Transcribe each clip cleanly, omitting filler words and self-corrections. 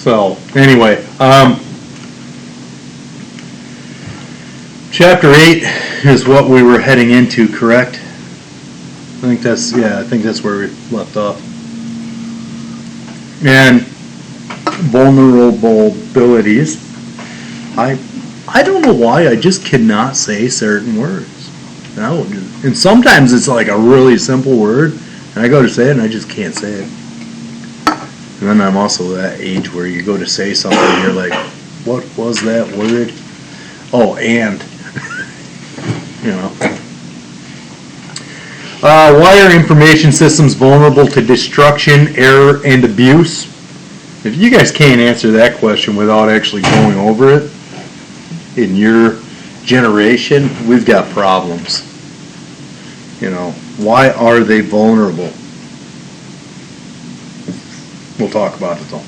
So, anyway, Chapter 8 is what we were heading into, correct? I think that's where we left off. And vulnerabilities. I don't know why, I just cannot say certain words. And sometimes it's like a really simple word, and I go to say it and I just can't say it. And then I'm also that age where you go to say something and you're like, what was that word? Oh, and. You know. Why are information systems vulnerable to destruction, error, and abuse? If you guys can't answer that question without actually going over it in your generation, we've got problems. You know, why are they vulnerable? We'll talk about it though.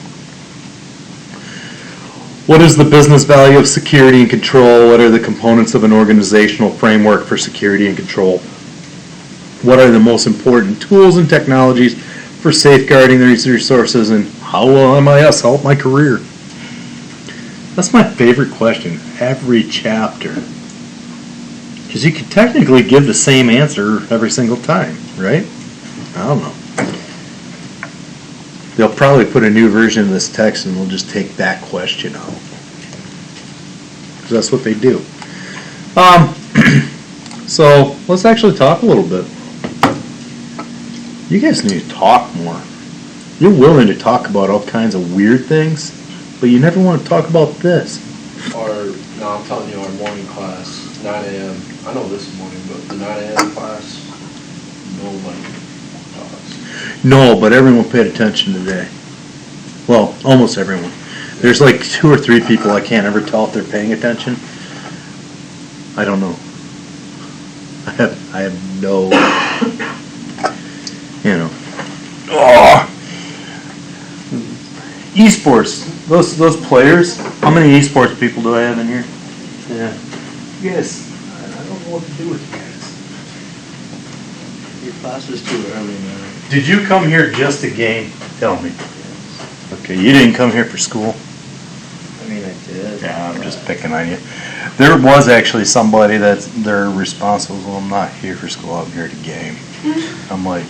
What is the business value of security and control? What are the components of an organizational framework for security and control? What are the most important tools and technologies for safeguarding these resources, and how will MIS help my career? That's my favorite question every chapter. Because you could technically give the same answer every single time, right? I don't know. They'll probably put a new version of this text and they'll just take that question out. Because that's what they do. So let's actually talk a little bit. You guys need to talk more. You're willing to talk about all kinds of weird things, but you never want to talk about this. I'm telling you, our morning class, 9 a.m. I know this morning, but the 9 a.m. class, nobody talks. No, but everyone paid attention today. Well, almost everyone. There's like 2 or 3 people I can't ever tell if they're paying attention. I don't know. I have no, you know. Oh. Esports. Those players. How many esports people do I have in here? Yeah. You guys, I don't know what to do with you guys. Your class was too early, man. Did you come here just to game? Tell me. Okay, you didn't come here for school? I mean, I did. Yeah, I'm just picking on you. There was actually somebody that's they're responsible. Well, I'm not here for school. I'm here to game. I'm like,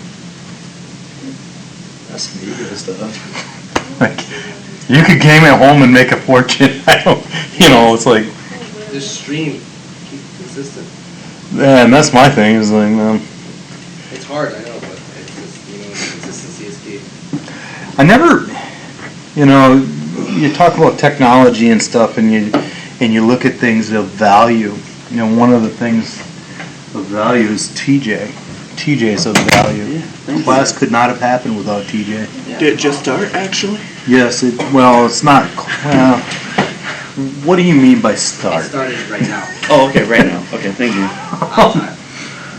That's me and stuff. like, you could game at home and make a fortune. I don't, you know, it's like. This stream, keep it consistent. Yeah, and that's my thing. Is like, It's hard, I know, but it's just, consistency is key. I never, you talk about technology and stuff, and you look at things of value. You know, one of the things of value is TJ. TJ's of value. Yeah, Class could not have happened without TJ. Yeah. Did it just start, actually? Yes, it's not. Well, what do you mean by start? It started right now. Oh, okay, right now. Okay, thank you.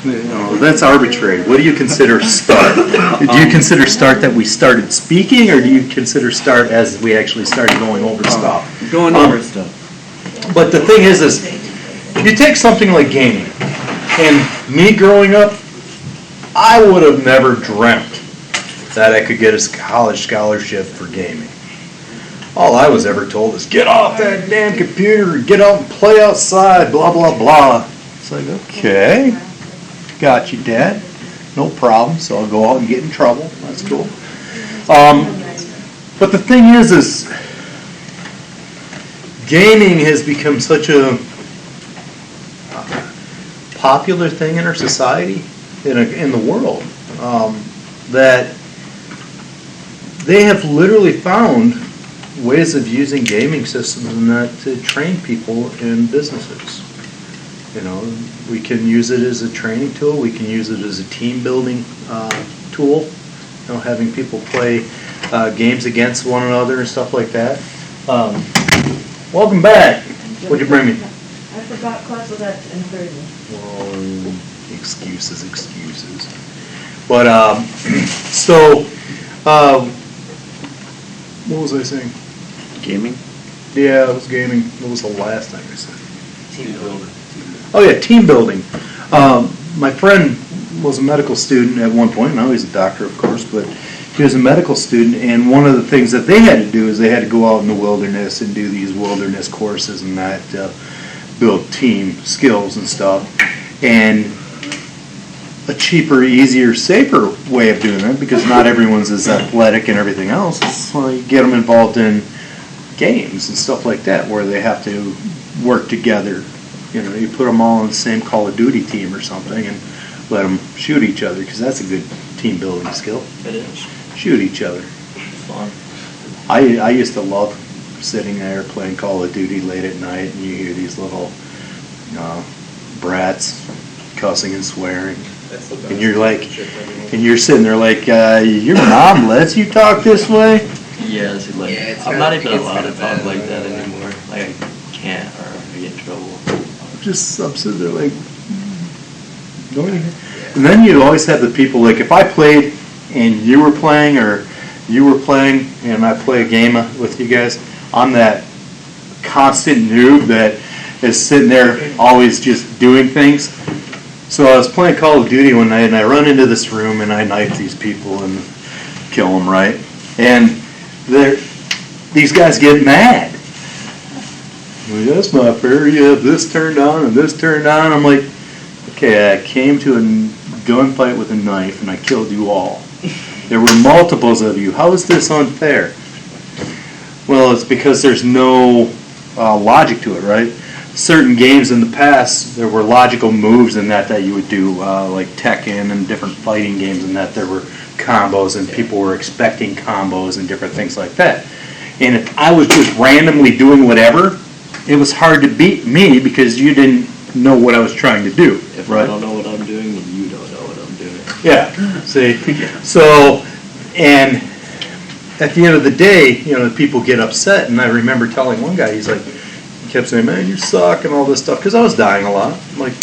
No, that's arbitrary. What do you consider start? Do you consider start that we started speaking, or do you consider start as we actually started going over stuff? Going over stuff. But the thing is you take something like gaming, and me growing up, I would have never dreamt that I could get a college scholarship for gaming. All I was ever told is, get off that damn computer, get out and play outside, blah, blah, blah. It's like, okay, got you, Dad. No problem, so I'll go out and get in trouble. That's cool. But the thing is gaming has become such a popular thing in our society, in the world, that they have literally found ways of using gaming systems and that to train people in businesses. You know, we can use it as a training tool. We can use it as a team building tool. You know, having people play games against one another and stuff like that. Welcome back. What'd you bring me? I forgot class was at 10:30. Well, excuses. But what was I saying? Gaming? Yeah, it was gaming. What was the last thing I said? Team building. Oh yeah, team building. My friend was a medical student at one point. Now he's a doctor, of course, but He was a medical student, and one of the things that they had to do is they had to go out in the wilderness and do these wilderness courses and that, build team skills and stuff. And a cheaper, easier, safer way of doing it, because not everyone's as athletic and everything else, is you get them involved in games and stuff like that where they have to work together. You know, you put them all on the same Call of Duty team or something and let them shoot each other, because that's a good team building skill. It is. Shoot each other. Fun. I used to love sitting there playing Call of Duty late at night, and you hear these little brats cussing and swearing. That's the best. And you're like, and you're sitting there like, your mom lets you talk this way? Yeah, it's like, Yeah, it's I'm not kinda- even it's allowed to kinda talk bad. like that anymore. Like, I can't, or I get in trouble. I'm sitting there like, don't even. And then you always have the people, like if I played and you were playing, or you were playing and I play a game with you guys, I'm that constant noob that is sitting there always just doing things. So I was playing Call of Duty one night, and I run into this room and I knife these people and kill them, right? And these guys get mad. Well, that's not fair. You have this turned on and this turned on. I'm like, okay, I came to a gunfight with a knife and I killed you all. There were multiples of you. How is this unfair? Well, it's because there's no logic to it, right? Certain games in the past, there were logical moves in that you would do, like Tekken and different fighting games, and that there were combos, and people were expecting combos and different things like that. And if I was just randomly doing whatever, it was hard to beat me because you didn't know what I was trying to do, If right? I don't know what I'm doing, then you don't know what I'm doing. Yeah, see, so, and at the end of the day, you know, people get upset, and I remember telling one guy, he's like, he kept saying, man, you suck and all this stuff, because I was dying a lot. I'm like,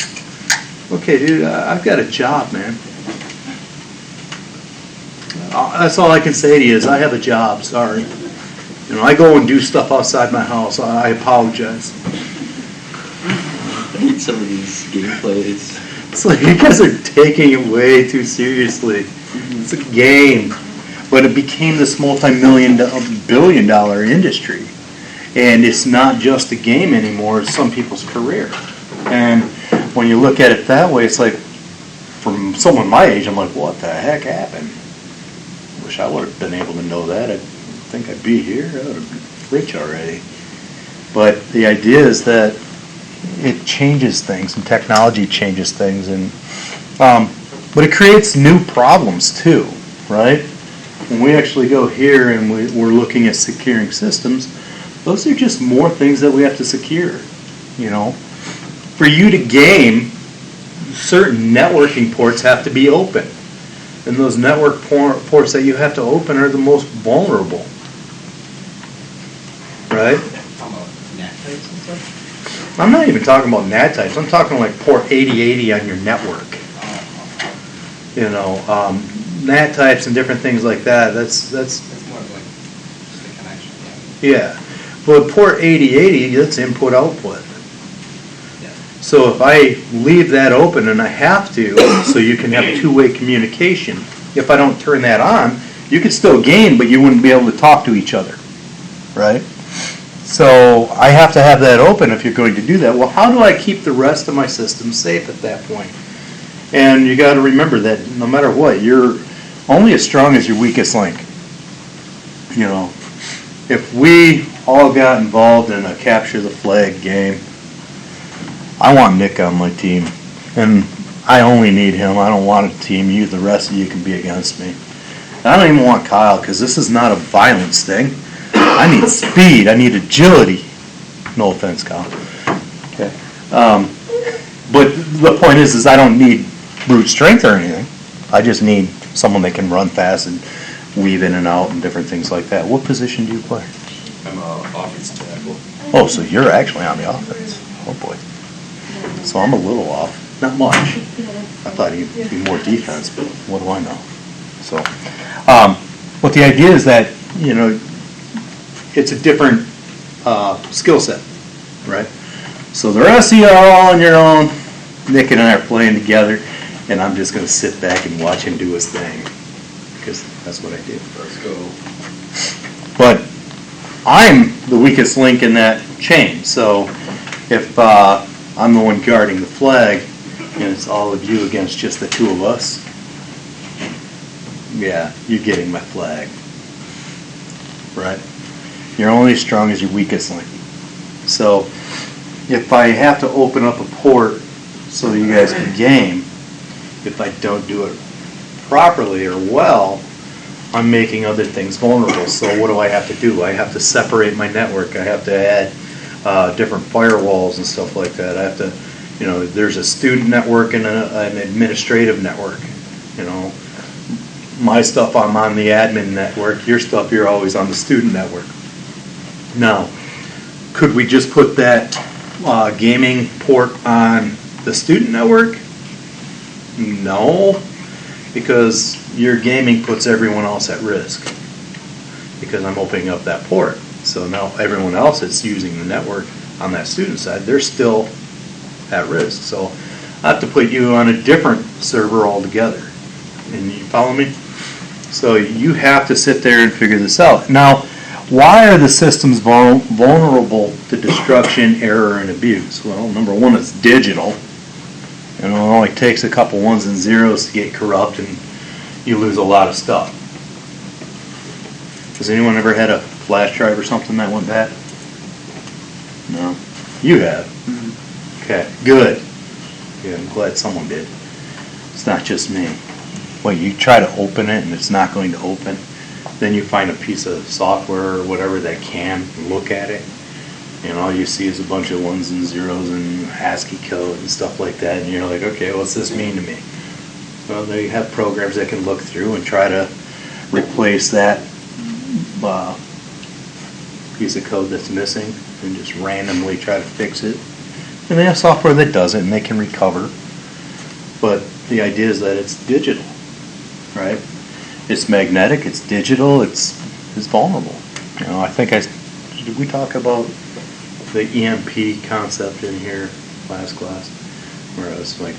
okay, dude, I've got a job, man. That's all I can say to you is I have a job, sorry. You know, I go and do stuff outside my house, I apologize. I hate some of these gameplays. It's like you guys are taking it way too seriously. It's a game. But it became this multi-billion-dollar industry. And it's not just a game anymore, it's some people's career. And when you look at it that way, it's like, from someone my age, I'm like, what the heck happened? Wish I would have been able to know that. I think I'd be here. I would have been rich already. But the idea is that it changes things, and technology changes things, and but it creates new problems too, right? When we actually go here and we're looking at securing systems, those are just more things that we have to secure. You know, for you to game, certain networking ports have to be open, and those network ports that you have to open are the most vulnerable, right? I'm not even talking about NAT types. I'm talking like port 8080 on your network. You know, NAT types and different things like that. That's It's more of like just a connection, yeah. But port 8080, that's input output. yeah. So if I leave that open, and I have to, so you can have two-way communication. If I don't turn that on, you could still game, but you wouldn't be able to talk to each other, right? So I have to have that open if you're going to do that. Well, how do I keep the rest of my system safe at that point? And you got to remember that no matter what, you're only as strong as your weakest link. You know, if we all got involved in a capture the flag game, I want Nick on my team, and I only need him. I don't want a team. You, the rest of you, can be against me. And I don't even want Kyle, because this is not a violence thing. I need speed. I need agility. No offense, Kyle. Okay. But the point is I don't need brute strength or anything. I just need someone that can run fast and weave in and out and different things like that. What position do you play? I'm a offensive tackle. Oh, so you're actually on the offense. Oh, boy. So I'm a little off. Not much. I thought he'd be more defense, but what do I know? So, but the idea is that, you know, it's a different skill set, right? So the rest of you are all on your own. Nick and I are playing together, and I'm just going to sit back and watch him do his thing. because that's what I do. Let's go. But I'm the weakest link in that chain, so if I'm the one guarding the flag, and it's all of you against just the two of us, yeah, you're getting my flag. Right? You're only as strong as your weakest link. So if I have to open up a port so you guys can game, if I don't do it properly or well, I'm making other things vulnerable. So what do I have to do? I have to separate my network. I have to add different firewalls and stuff like that. I have to, there's a student network and an administrative network. My stuff, I'm on the admin network. Your stuff, you're always on the student network. Now, could we just put that gaming port on the student network? No, because your gaming puts everyone else at risk because I'm opening up that port. So now everyone else that's using the network on that student side, they're still at risk. So I have to put you on a different server altogether. And you follow me? So you have to sit there and figure this out. Now, why are the systems vulnerable to destruction, error, and abuse? Well, number one, it's digital. It only takes a couple ones and zeros to get corrupt, and you lose a lot of stuff. Has anyone ever had a flash drive or something that went bad? No? You have? Mm-hmm. Okay, good. Yeah, I'm glad someone did. It's not just me. Well, you try to open it and it's not going to open. Then you find a piece of software or whatever that can look at it, and all you see is a bunch of ones and zeros and ASCII code and stuff like that, and you're like, okay, what's this mean to me? Well, they have programs that can look through and try to replace that piece of code that's missing and just randomly try to fix it. And they have software that does it and they can recover. But the idea is that it's digital, right? It's magnetic, it's digital, it's vulnerable. I think did we talk about the EMP concept in here last class? Where I was like,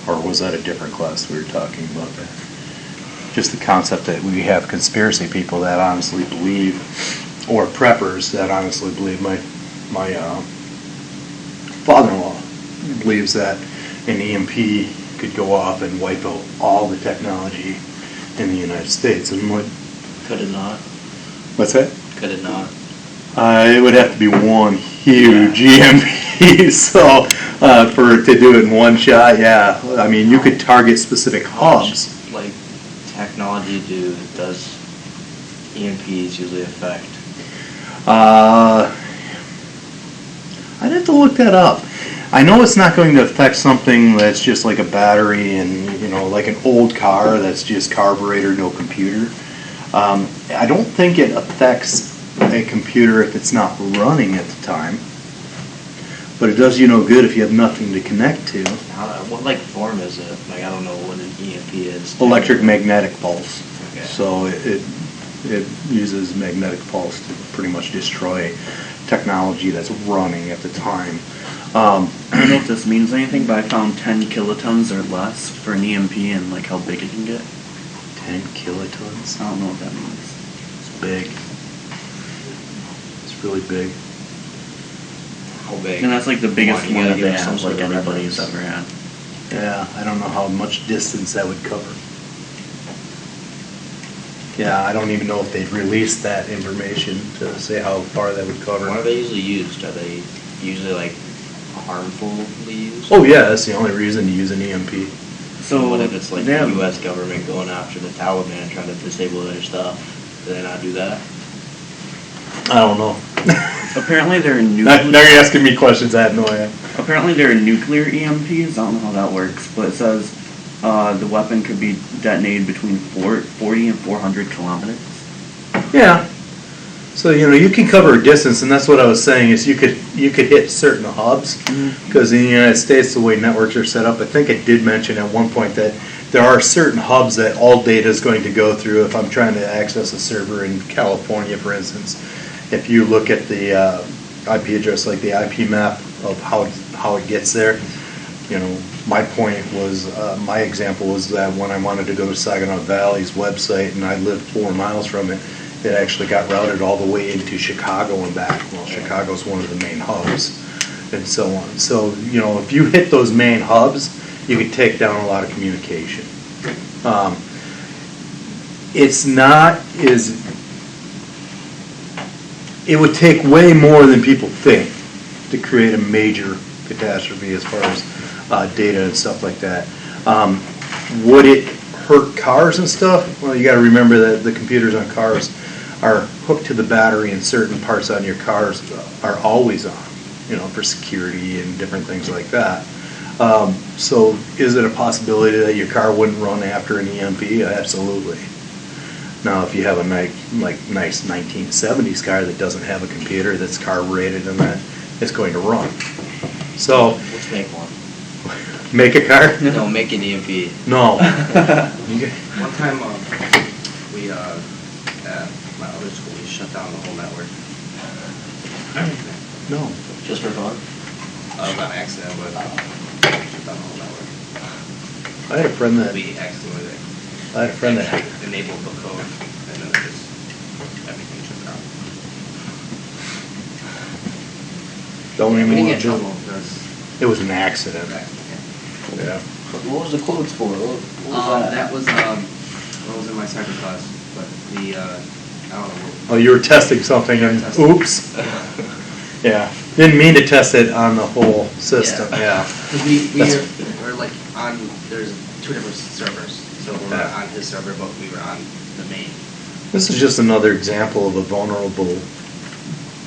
or was that a different class we were talking about that? Just the concept that we have conspiracy people that honestly believe, or preppers that honestly believe. My father-in-law believes that an EMP could go off and wipe out all the technology in the United States. And what? Could it not? What's that? Could it not? It would have to be one huge EMP. So for it to do it in one shot, yeah. I mean, you could target specific hubs. Like technology does EMPs usually affect? I'd have to look that up. I know it's not going to affect something that's just like a battery and, like an old car that's just carburetor, no computer. I don't think it affects a computer if it's not running at the time. But it does you no good if you have nothing to connect to. What form is it? I don't know what an EMP is. Electric magnetic pulse. Okay. So it uses magnetic pulse to pretty much destroy technology that's running at the time. I don't know if this means anything, but I found 10 kilotons or less for an EMP and how big it can get. 10 kilotons? I don't know what that means. It's big. It's really big. How big? And that's the biggest one that they have, have, anybody's ever had. Yeah, I don't know how much distance that would cover. Yeah, I don't even know if they'd release that information to say how far that would cover. What are they usually used? Are they usually harmfully used? Oh yeah, that's the only reason to use an EMP. So what if it's the yeah. U.S. government going after the Taliban trying to disable their stuff? Do they not do that? I don't know. Apparently there are Now you're asking me questions I have no idea. Apparently there are nuclear EMPs. I don't know how that works, but it says the weapon could be detonated between 40 and 400 kilometers. Yeah. So you can cover a distance, and that's what I was saying is you could hit certain hubs because in the United States the way networks are set up, I think I did mention at one point that there are certain hubs that all data is going to go through. If I'm trying to access a server in California, for instance, if you look at the IP address, like the IP map of how it gets there, You know, my point was, my example was that when I wanted to go to Saginaw Valley's website and I lived 4 miles from it, it actually got routed all the way into Chicago and back. Well, Chicago's one of the main hubs and so on. So, you know, if you hit those main hubs, you could take down a lot of communication. It's not as, it would take way more than people think to create a major catastrophe as far as data and stuff like that. Would it hurt cars and stuff? Well, you gotta remember that the computers on cars are hooked to the battery, and certain parts on your cars are always on, you know, for security and different things like that. So is it a possibility that your car wouldn't run after an EMP? Absolutely. Now, if you have a nice 1970s car that doesn't have a computer, that's car rated and that, it's going to run. So, Let's make one. make a car? No, make an EMP. No. One time, we, at my other school, we shut down the whole network. No. Just for fun? Not an accident, but shut down the whole network. I had a friend that, We accidentally enabled the code, and then it just, everything shut down. don't We even didn't want get to do trouble, it. because, It was an accident. Yeah. What was the codes for? What was that was, what was in my cyber class, but the, I don't know. Oh, you were testing something and oops. Yeah. Didn't mean to test it on the whole system, yeah. Because we're like on, there's 2 different servers, so we're Yeah. on his server, but we were on the main. This is just another example of a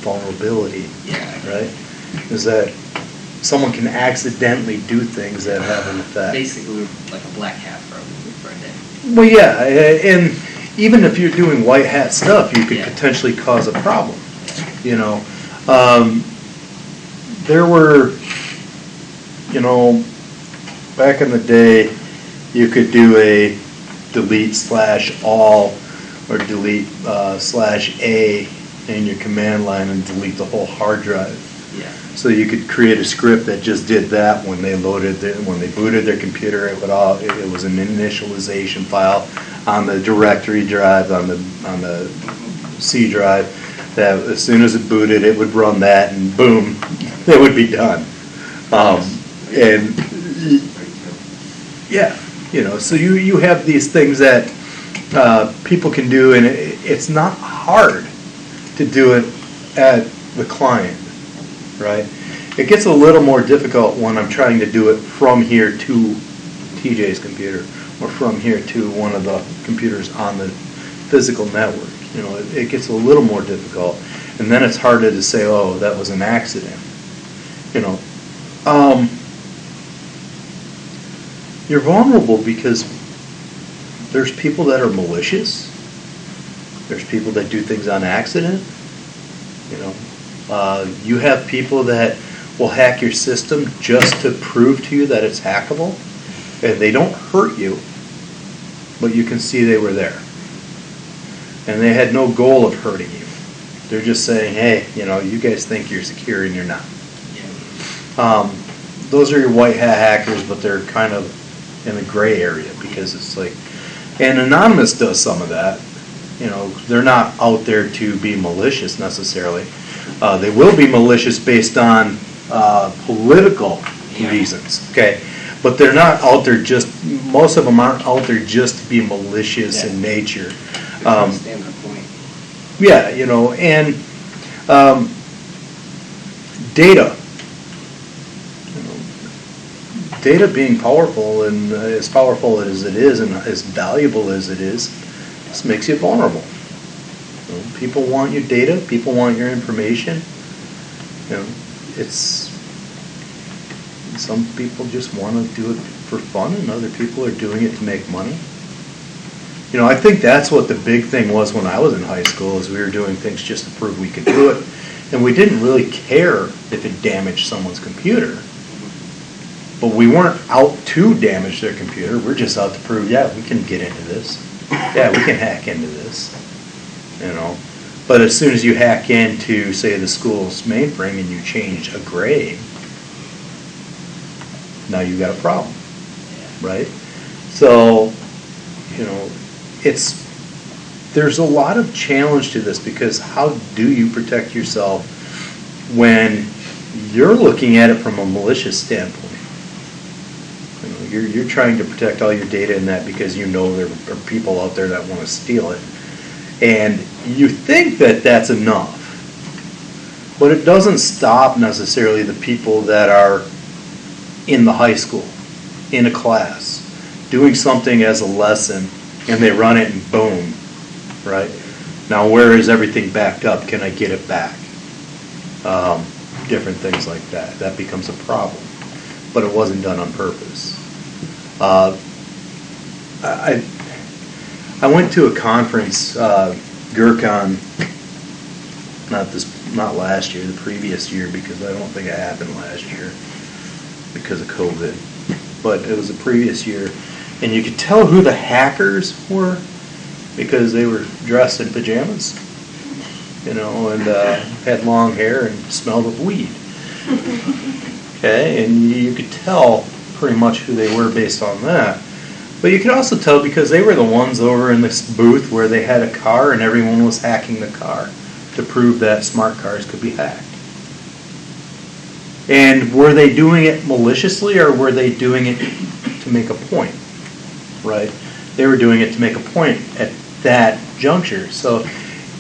vulnerability, Yeah. right? Is that someone can accidentally do things that have an effect. Basically, we're like a black hat for a day. Well, yeah, and even if you're doing white hat stuff, you could Yeah. potentially cause a problem, you know? There were, you know, back in the day, you could do a delete/all or delete/A in your command line and delete the whole hard drive. Yeah. So you could create a script that just did that when they when they booted their computer. It was an initialization file on the directory drive, on the C drive, that as soon as it booted, it would run that, and boom, it would be done. And yeah, you know, so you have these things that people can do, and it's not hard to do it at the client, right? It gets a little more difficult when I'm trying to do it from here to TJ's computer, or from here to one of the computers on the physical network. You know, it gets a little more difficult, and then it's harder to say, oh, that was an accident. You know, you're vulnerable because there's people that are malicious. There's people that do things on accident. You know, you have people that will hack your system just to prove to you that it's hackable, and they don't hurt you, but you can see they were there. And they had no goal of hurting you. They're just saying, hey, you know, you guys think you're secure and you're not. Those are your white hat hackers, but they're kind of in a gray area, because it's like, and Anonymous does some of that. You know, they're not out there to be malicious necessarily. They will be malicious based on political reasons, okay? But they're not out there most of them aren't out there just to be malicious in nature. Stand the point. Yeah, you know, and data. You know, data being powerful, and as powerful as it is and as valuable as it is, just makes you vulnerable. You know, people want your data, people want your information. You know, some people just want to do it for fun, and other people are doing it to make money. You know, I think that's what the big thing was when I was in high school, is we were doing things just to prove we could do it. And we didn't really care if it damaged someone's computer. But we weren't out to damage their computer. We're just out to prove, yeah, we can get into this. Yeah, we can hack into this. You know. But as soon as you hack into, say, the school's mainframe and you change a grade, now you've got a problem, right? So, there's a lot of challenge to this, because how do you protect yourself when you're looking at it from a malicious standpoint? You're trying to protect all your data in that because you know there are people out there that want to steal it. And you think that that's enough. But it doesn't stop necessarily the people that are in the high school, in a class, doing something as a lesson, and they run it and boom, right? Now where is everything backed up? Can I get it back? Different things like that. That becomes a problem. But it wasn't done on purpose. I went to a conference, GERCON, not last year, the previous year, because I don't think it happened last year because of COVID. But it was the previous year, and you could tell who the hackers were because they were dressed in pajamas, and had long hair and smelled of weed. Okay, and you could tell pretty much who they were based on that. But you could also tell because they were the ones over in this booth where they had a car and everyone was hacking the car to prove that smart cars could be hacked. And were they doing it maliciously, or were they doing it to make a point? Right? They were doing it to make a point at that juncture. So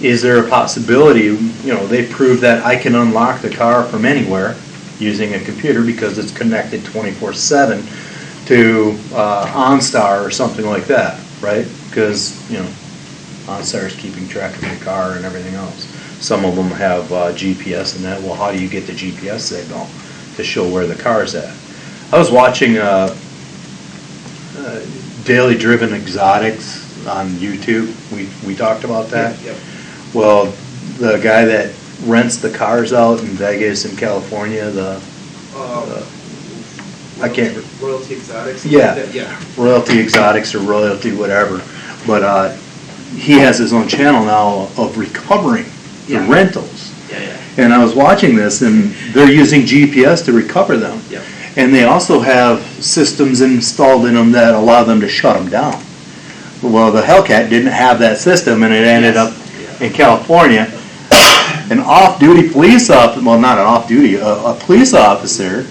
is there a possibility, they proved that I can unlock the car from anywhere using a computer because it's connected 24/7 to OnStar or something like that, right? Because, OnStar is keeping track of your car and everything else. Some of them have GPS in that. Well, how do you get the GPS signal to show where the car's at? I was watching Daily Driven Exotics on YouTube. We talked about that. Yep. Well, the guy that rents the cars out in Vegas and California, I can't. Royalty Exotics. Yeah. Yeah. Royalty Exotics or Royalty whatever, but he has his own channel now of recovering the Yeah. rentals. Yeah. And I was watching this, and they're using GPS to recover them. Yep. And they also have systems installed in them that allow them to shut them down. Well, the Hellcat didn't have that system, and it ended up in California. An off-duty police officer, well, not an off-duty, a police officer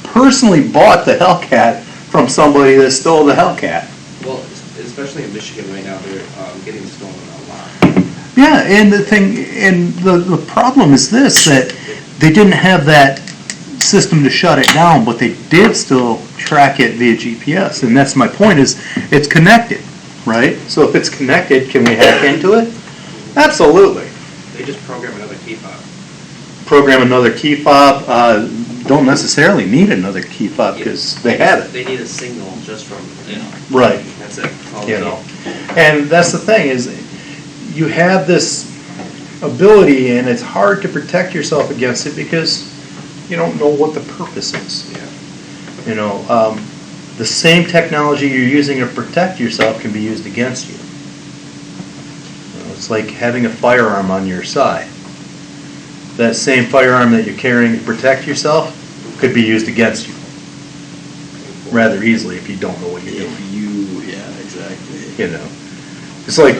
personally bought the Hellcat from somebody that stole the Hellcat. Well, especially in Michigan right now, they're getting stolen a lot. Yeah, and the problem is this, that they didn't have that system to shut it down, but they did still track it via GPS, and that's my point, is it's connected, right? So if it's connected, can we hack into it? Absolutely. They just program another key fob. Program another key fob, don't necessarily need another key fob because they have it. They need a signal just from, Right. that's it. All You they know, and that's the thing, is you have this ability and it's hard to protect yourself against it because you don't know what the purpose is. need. Yeah. The same technology you're using to protect yourself can be used against you. It's like having a firearm on your side. That same firearm that you're carrying to protect yourself could be used against you rather easily if you don't know what you're doing. Exactly. It's like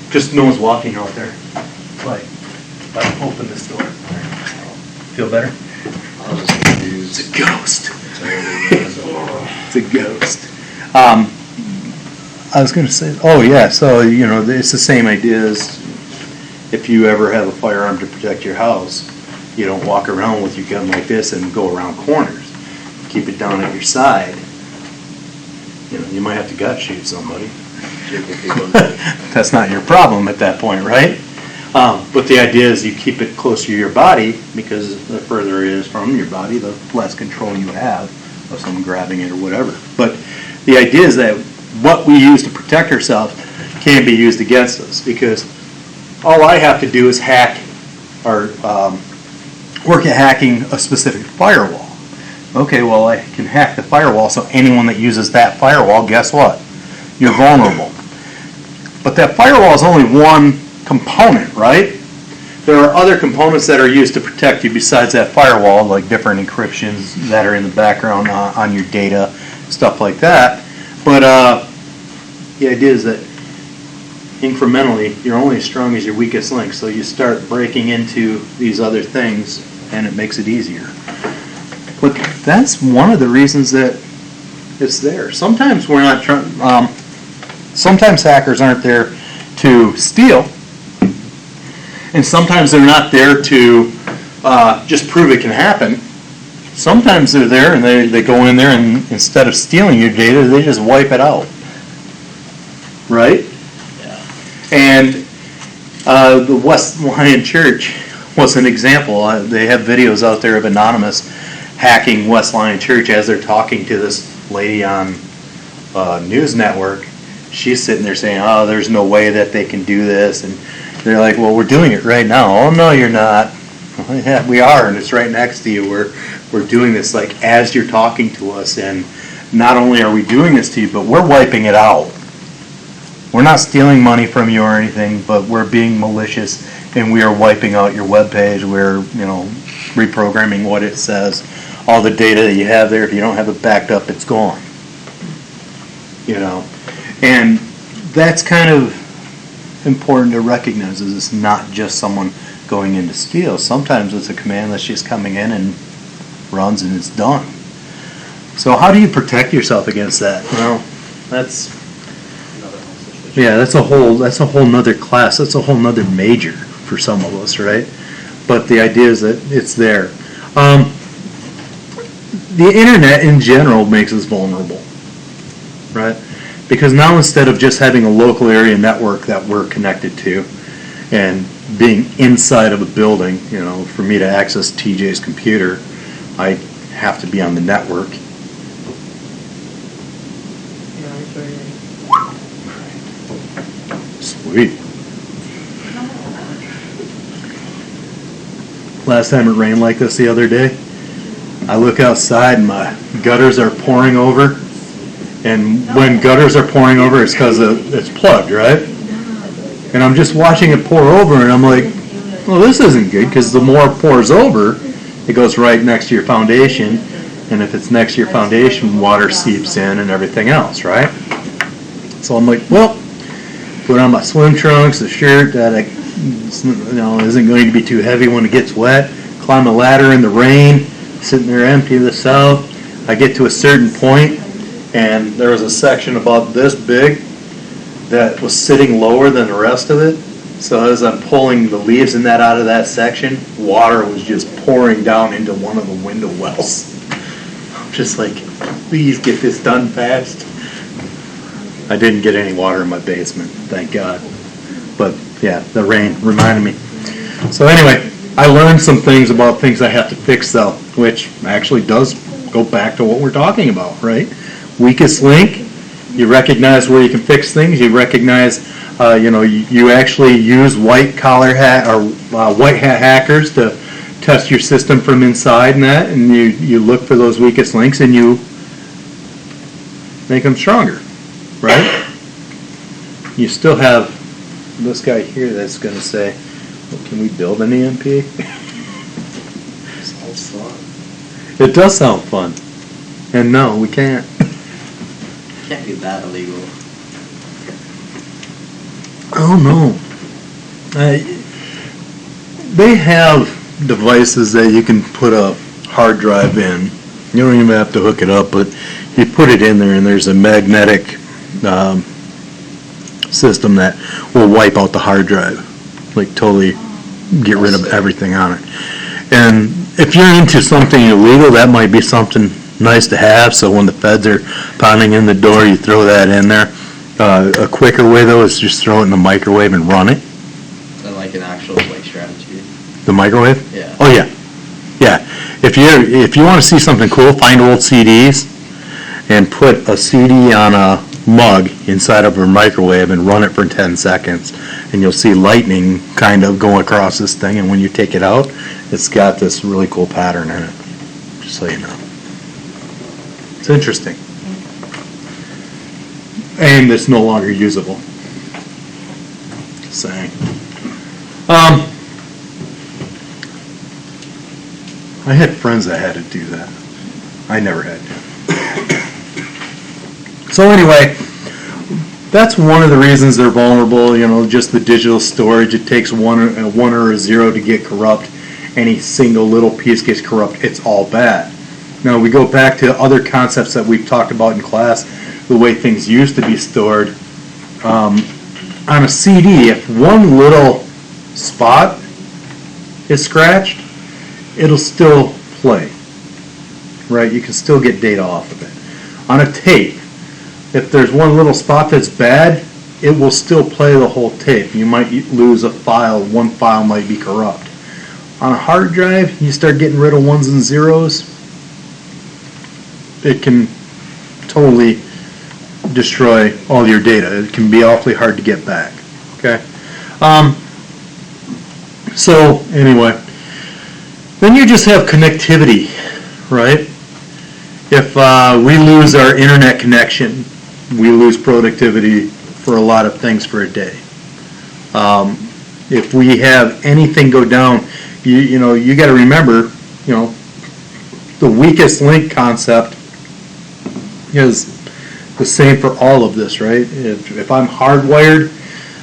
just no one's walking out there. Like, open this door. Feel better? It's a ghost. It's a ghost. I was going to say, so, it's the same idea as if you ever have a firearm to protect your house, you don't walk around with your gun like this and go around corners. Keep it down at your side. You might have to gut shoot somebody. That's not your problem at that point, right? But the idea is you keep it closer to your body because the further it is from your body, the less control you have of someone grabbing it or whatever. But the idea is that what we use to protect ourselves can be used against us because all I have to do is hack or work at hacking a specific firewall. Okay, well, I can hack the firewall, so anyone that uses that firewall, guess what? You're vulnerable. But that firewall is only one component, right? there are other components that are used to protect you besides that firewall, like different encryptions that are in the background on your data, stuff like that. But the idea is that incrementally, you're only as strong as your weakest link, so you start breaking into these other things, and it makes it easier. But that's one of the reasons that it's there. Sometimes we're not trying. Sometimes hackers aren't there to steal, and sometimes they're not there to just prove it can happen. Sometimes they're there and they go in there and instead of stealing your data, they just wipe it out. Right? Yeah. And the West Lion Church was an example. They have videos out there of Anonymous hacking West Lion Church as they're talking to this lady on news network. She's sitting there saying, oh, there's no way that they can do this. And they're like, well, we're doing it right now. Oh, no, you're not. Yeah, we are, and it's right next to you. We're doing this like as you're talking to us. And not only are we doing this to you, but we're wiping it out. We're not stealing money from you or anything, but we're being malicious, and we are wiping out your web page. We're, reprogramming what it says. All the data that you have there, if you don't have it backed up, it's gone. And that's kind of important to recognize, is it's not just someone going in to steal. Sometimes it's a command that's just coming in and runs and it's done. So how do you protect yourself against that? Well, that's a whole nother class. That's a whole nother major for some of us, right? But the idea is that it's there. The internet in general makes us vulnerable, right? Because now instead of just having a local area network that we're connected to and being inside of a building, for me to access TJ's computer, I have to be on the network. Sweet. Last time it rained like this the other day, I look outside and my gutters are pouring over. And when gutters are pouring over, it's because it's plugged, right? And I'm just watching it pour over, and I'm like, well, this isn't good, because the more it pours over, it goes right next to your foundation. And if it's next to your foundation, water seeps in and everything else, right? So I'm like, well, put on my swim trunks, a shirt that isn't going to be too heavy when it gets wet. Climb a ladder in the rain, sitting there empty this out. I get to a certain point, and there was a section about this big that was sitting lower than the rest of it. So as I'm pulling the leaves and that out of that section, water was just pouring down into one of the window wells. I'm just like, please get this done fast. I didn't get any water in my basement, thank God. But yeah, the rain reminded me. So anyway, I learned some things about things I have to fix though, which actually does go back to what we're talking about, right? Weakest link, you recognize where you can fix things. You recognize, you actually use white collar hat or white hat hackers to test your system from inside and that, and you look for those weakest links and you make them stronger, right? You still have this guy here that's going to say, well, can we build an EMP? Sounds fun. It does sound fun. And no, we can't. Can't be that illegal. Oh no. They have devices that you can put a hard drive in. You don't even have to hook it up, but you put it in there and there's a magnetic system that will wipe out the hard drive. Like totally get rid of everything on it. And if you're into something illegal, that might be something nice to have, so when the feds are pounding in the door, you throw that in there. A quicker way, though, is just throw it in the microwave and run it. And like an actual strategy. The microwave? Yeah. Oh, yeah. Yeah. If you want to see something cool, find old CDs and put a CD on a mug inside of a microwave and run it for 10 seconds. And you'll see lightning kind of going across this thing, and when you take it out, it's got this really cool pattern in it, just so you know. It's interesting. And it's no longer usable. Just saying. I had friends that had to do that. I never had to. So anyway, that's one of the reasons they're vulnerable, just the digital storage. It takes one or a zero to get corrupt. Any single little piece gets corrupt, it's all bad. Now we go back to other concepts that we've talked about in class, the way things used to be stored. On a CD, if one little spot is scratched, it'll still play, right? You can still get data off of it. On a tape, if there's one little spot that's bad, it will still play the whole tape. You might lose a file, one file might be corrupt. On a hard drive, you start getting rid of ones and zeros, it can totally destroy all your data. It can be awfully hard to get back. Okay. So anyway, then you just have connectivity, right? If we lose our internet connection, we lose productivity for a lot of things for a day. If we have anything go down, you got to remember, the weakest link concept is the same for all of this, right? If I'm hardwired,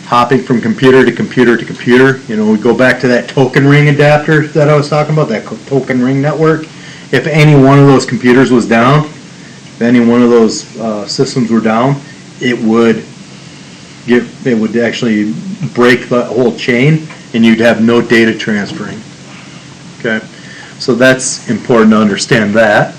hopping from computer to computer to computer, we go back to that token ring adapter that I was talking about, that token ring network. If any one of those computers was down, if any one of those systems were down, it would actually break the whole chain, and you'd have no data transferring. Okay, so that's important to understand that.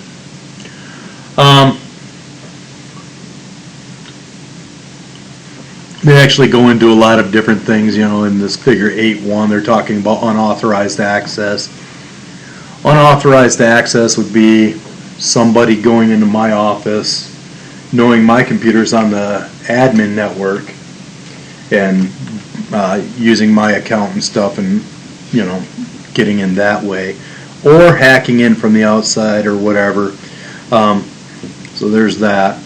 They actually go into a lot of different things, in this figure 8.1, they're talking about unauthorized access. Unauthorized access would be somebody going into my office, knowing my computer's on the admin network, and using my account and stuff, and getting in that way, or hacking in from the outside or whatever. So there's that.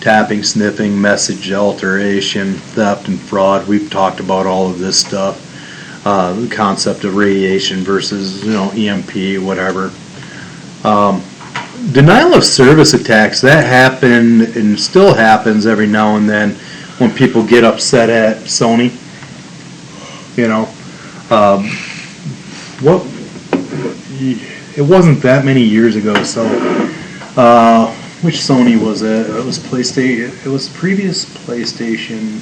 Tapping, sniffing, message alteration, theft, and fraud. We've talked about all of this stuff. The concept of radiation versus EMP, whatever. Denial of service attacks, that happened and still happens every now and then when people get upset at Sony. It wasn't that many years ago, so which Sony was it? It was PlayStation. It was the previous PlayStation.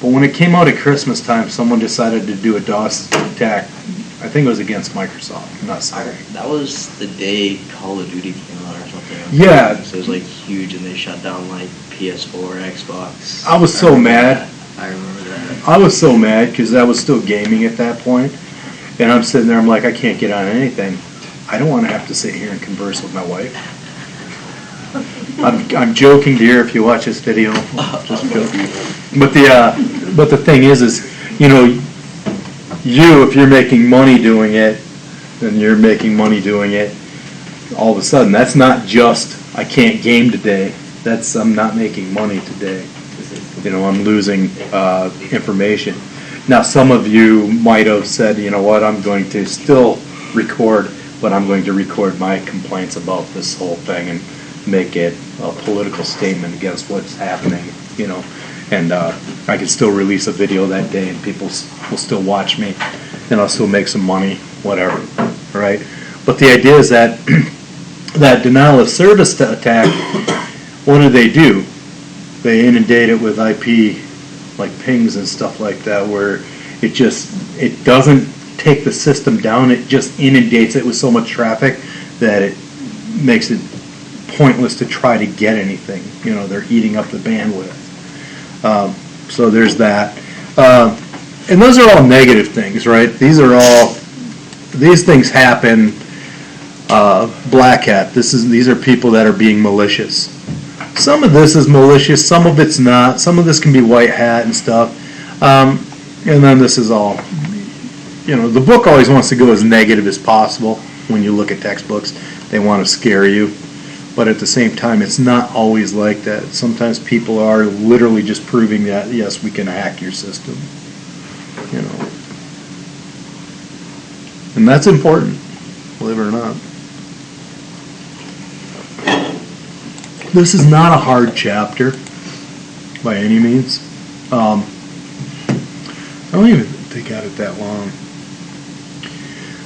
But when it came out at Christmas time, someone decided to do a DOS attack. I think it was against Microsoft, not Sony. That was the day Call of Duty came out or something. Yeah. So it was huge, and they shut down PS4, Xbox. I was so mad. I remember that. I was so mad because I was still gaming at that point, and I'm sitting there. I'm like, I can't get on anything. I don't want to have to sit here and converse with my wife. I'm joking, dear. If you watch this video, just joking. But the thing is, if you're making money doing it, then you're making money doing it. All of a sudden, that's not just I can't game today. That's I'm not making money today. I'm losing information. Now, some of you might have said, I'm going to still record, but I'm going to record my complaints about this whole thing and make it a political statement against what's happening, and I can still release a video that day and people will still watch me, and I'll still make some money, whatever, right? But the idea is that that denial of service attack, what do? They inundate it with IP, like pings and stuff like that, where it doesn't take the system down, it just inundates it with so much traffic that it makes it pointless to try to get anything. They're eating up the bandwidth. So there's that. And those are all negative things, right? These things happen. Black hat. These are people that are being malicious. Some of this is malicious, some of it's not. Some of this can be white hat and stuff. And then this is all, the book always wants to go as negative as possible when you look at textbooks. They want to scare you. But at the same time, it's not always like that. Sometimes people are literally just proving that, yes, we can hack your system. And that's important. believe it or not. This is not a hard chapter by any means. I don't even think I got it that long.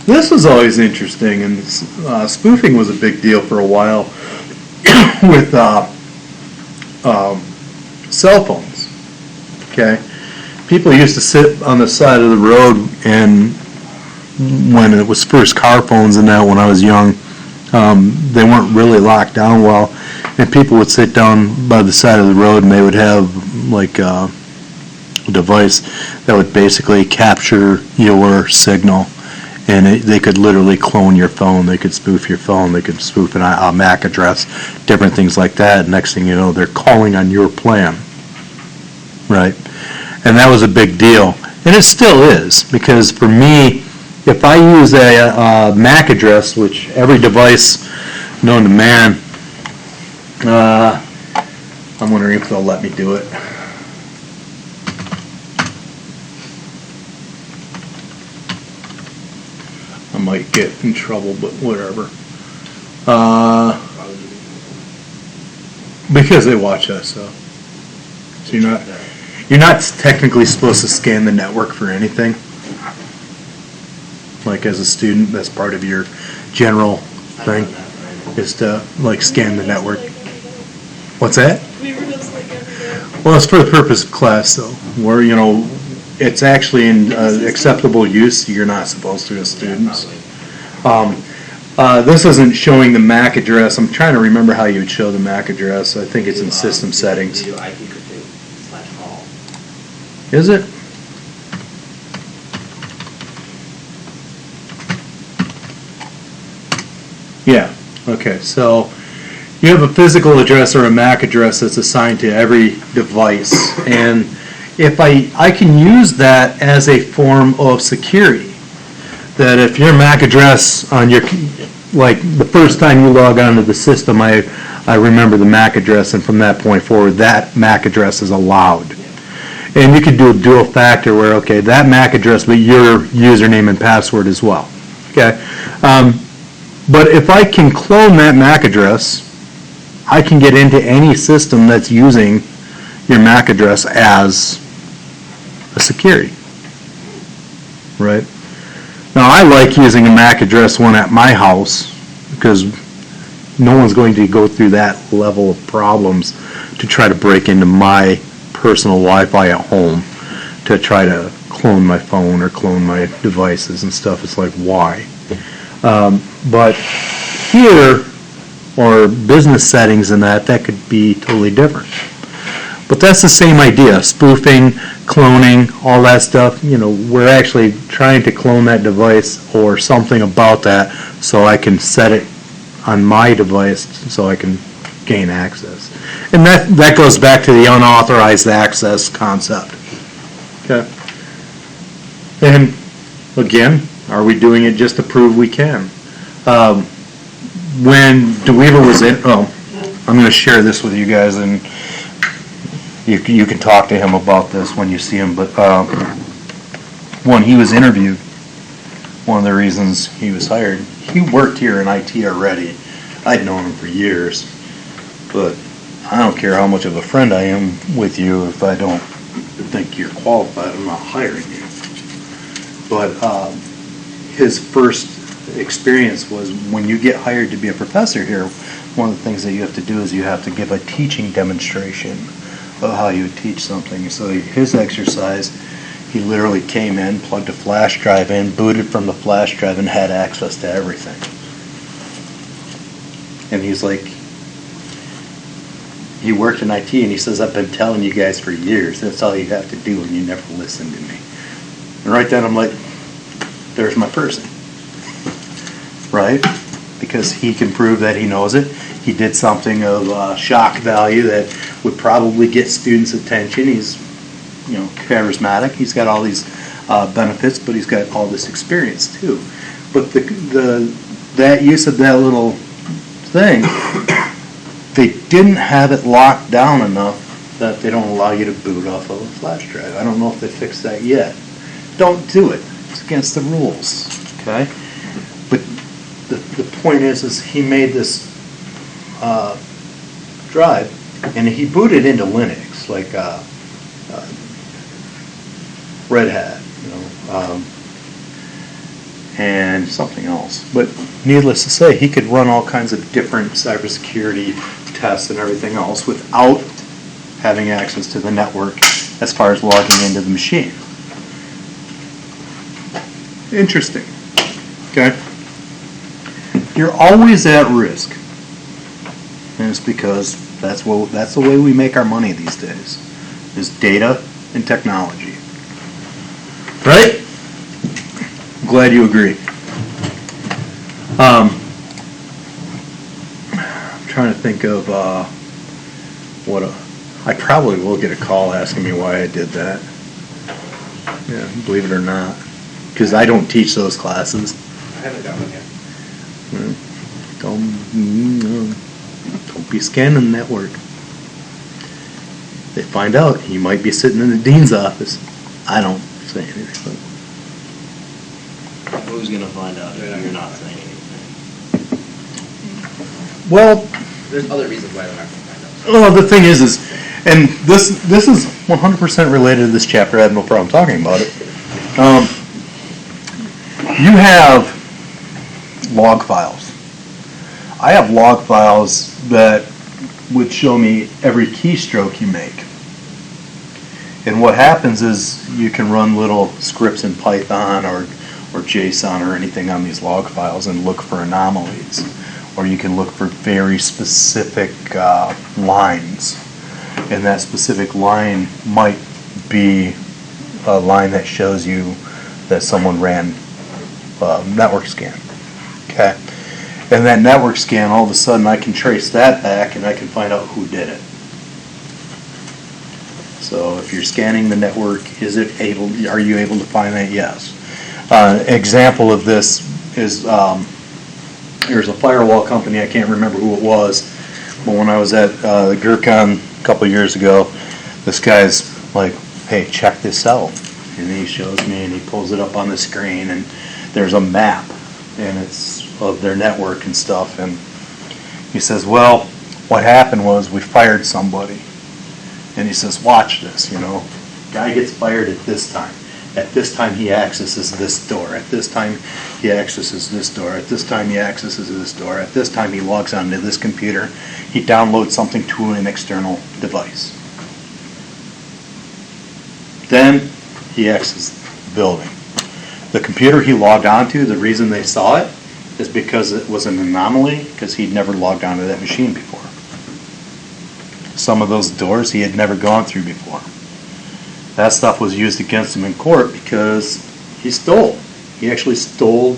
This was always interesting, and spoofing was a big deal for a while with cell phones. Okay, people used to sit on the side of the road, and when it was first car phones and that, when I was young, they weren't really locked down well, and people would sit down by the side of the road and they would have like a device that would basically capture your signal, and they could literally clone your phone, they could spoof your phone, they could spoof a MAC address, different things like that. Next thing you know, they're calling on your plan, right? And that was a big deal, and it still is, because for me, if I use a MAC address, which every device known to man, I'm wondering if they'll let me do it. I might get in trouble, but whatever. Because they watch us, so you're not technically supposed to scan the network for anything. Like as a student, that's part of your general thing, is to like scan the network. What's that? We were just like every day. Well, it's for the purpose of class, though, where, you know, it's actually in acceptable use. You're not supposed to as students. This isn't showing the MAC address. I'm trying to remember how you would show the MAC address. I think it's in system settings. You do IP/call. Is it? Yeah. Okay. So you have a physical address or a MAC address that's assigned to every device, and if I can use that as a form of security. That if your MAC address on your, like the first time you log onto the system, I remember the MAC address, and from that point forward, that MAC address is allowed. And you could do a dual factor where, okay, that MAC address, but your username and password as well. Okay. But if I can clone that MAC address, I can get into any system that's using your MAC address as a security, right? Now, I like using a MAC address one at my house because no one's going to go through that level of problems to try to break into my personal Wi-Fi at home to try to clone my phone or clone my devices and stuff. It's like, why? But here, or business settings and that could be totally different. But that's the same idea, spoofing, cloning, all that stuff. You know, we're actually trying to clone that device or something about that so I can set it on my device so I can gain access. And that goes back to the unauthorized access concept. Okay. And again, are we doing it just to prove we can? When DeWeaver was in, I'm going to share this with you guys, and you can talk to him about this when you see him, but when he was interviewed, one of the reasons he was hired, he worked here in IT already. I'd known him for years, but I don't care how much of a friend I am with you. If I don't think you're qualified, I'm not hiring you. But his first experience was when you get hired to be a professor here, one of the things that you have to do is you have to give a teaching demonstration of how you would teach something. So his exercise, he literally came in, plugged a flash drive in, booted from the flash drive, and had access to everything. And he's like, he worked in IT, and he says, I've been telling you guys for years, that's all you have to do, and you never listened to me. And right then I'm like, there's my person. Right? Because he can prove that he knows it. He did something of shock value that would probably get students' attention. He's, you know, charismatic. He's got all these benefits, but he's got all this experience too. But that use of that little thing, they didn't have it locked down enough that they don't allow you to boot off of a flash drive. I don't know if they fixed that yet. Don't do it. It's against the rules. Okay? But the point is he made this drive, and he booted into Linux, like Red Hat, and something else. But needless to say, he could run all kinds of different cybersecurity tests and everything else without having access to the network as far as logging into the machine. Interesting. Okay? You're always at risk. And it's because that's the way we make our money these days, is data and technology. Right? I'm glad you agree. I'm trying to think of I probably will get a call asking me why I did that. Yeah, believe it or not. Because I don't teach those classes. I haven't got one yet. Don't be scanning the network. They find out you might be sitting in the dean's office. I don't say anything. Who's gonna find out if you're not saying anything? Well, There's other reasons why they're not going to find out. well, the thing is, and this is 100% related to this chapter. I have no problem talking about it. You have log files. I have log files that would show me every keystroke you make. And what happens is you can run little scripts in Python or JSON or anything on these log files and look for anomalies. Or you can look for very specific lines. And that specific line might be a line that shows you that someone ran a network scan. Okay? And that network scan, all of a sudden I can trace that back and I can find out who did it. So if you're scanning the network, are you able to find that? Yes. Example of this is there's a firewall company, I can't remember who it was, but when I was at GERCON a couple of years ago, this guy's like, hey, check this out. And he shows me and he pulls it up on the screen and there's a map and it's of their network and stuff. And he says, well, what happened was we fired somebody. And he says, watch this, Guy gets fired at this time. At this time he accesses this door. At this time he accesses this door. At this time he accesses this door. At this time he logs onto this computer. He downloads something to an external device. Then he accesses the building. The computer he logged onto, the reason they saw it is because it was an anomaly, because he'd never logged onto that machine before. Some of those doors he had never gone through before. That stuff was used against him in court because he stole. He actually stole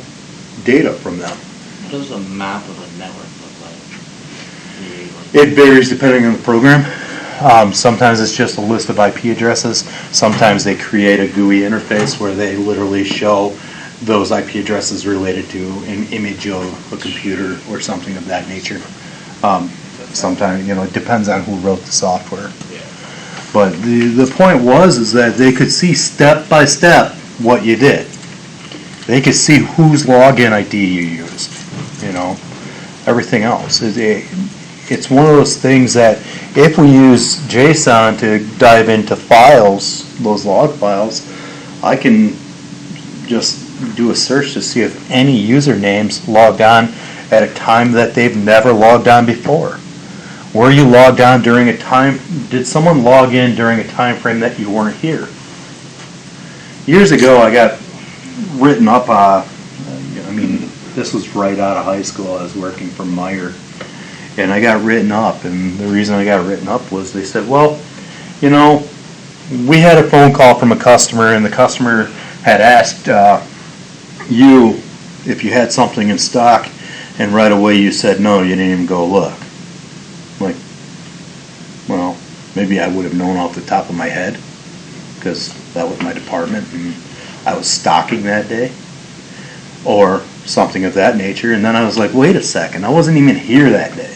data from them. What does a map of a network look like? It varies depending on the program. Sometimes it's just a list of IP addresses. Sometimes they create a GUI interface where they literally show those IP addresses related to an image of a computer or something of that nature. Sometimes, it depends on who wrote the software. But the point is that they could see step by step what you did. They could see whose login ID you used, everything else. It's one of those things that if we use JSON to dive into files, those log files, I can just do a search to see if any usernames logged on at a time that they've never logged on before. Were you logged on during a time, did someone log in during a time frame that you weren't here? Years ago I got written up, this was right out of high school. I was working for Meyer. And I got written up, and the reason I got written up was they said, well, we had a phone call from a customer, and the customer had asked you if you had something in stock, and right away you said no, you didn't even go look. Like, well, maybe I would have known off the top of my head, because that was my department, and I was stocking that day, or something of that nature. And then I was like, wait a second, I wasn't even here that day.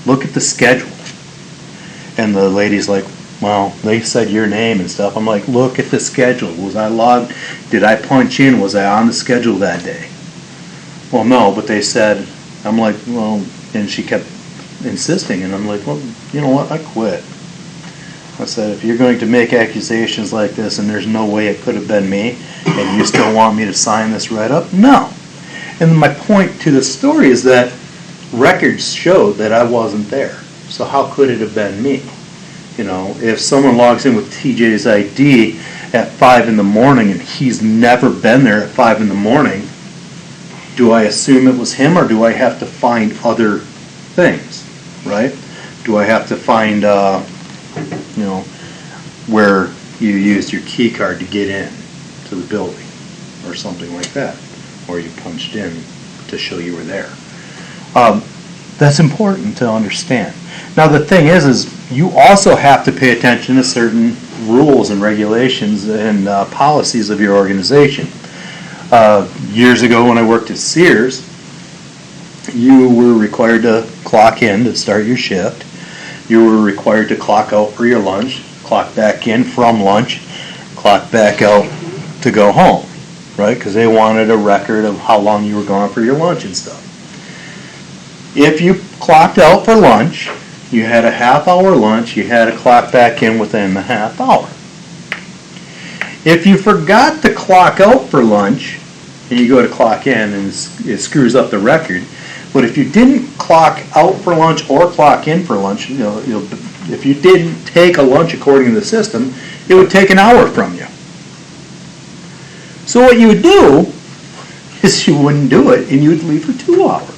Look at the schedule. And the lady's like, well, they said your name and stuff. I'm like, look at the schedule. Was I logged? Did I punch in? Was I on the schedule that day? well, no, but they said, I'm like, well, and she kept insisting, and I'm like, well, you know what, I quit. I said, if you're going to make accusations like this and there's no way it could have been me, and you still want me to sign this write-up, no. And my point to the story is that records showed that I wasn't there. So how could it have been me? You know, if someone logs in with TJ's ID at 5 in the morning and he's never been there at 5 in the morning, do I assume it was him, or do I have to find other things, right? Do I have to find, you know, where you used your key card to get in to the building or something like that, or you punched in to show you were there? That's important to understand. Now the thing is you also have to pay attention to certain rules and regulations and policies of your organization. Years ago when I worked at Sears, you were required to clock in to start your shift. You were required to clock out for your lunch, clock back in from lunch, clock back out to go home, right? Because they wanted a record of how long you were gone for your lunch and stuff. If you clocked out for lunch, you had a half-hour lunch, you had to clock back in within the half hour. If you forgot to clock out for lunch, and you go to clock in and it screws up the record, but if you didn't clock out for lunch or clock in for lunch, if you didn't take a lunch according to the system, it would take an hour from you. So what you would do is you wouldn't do it, and you would leave for 2 hours.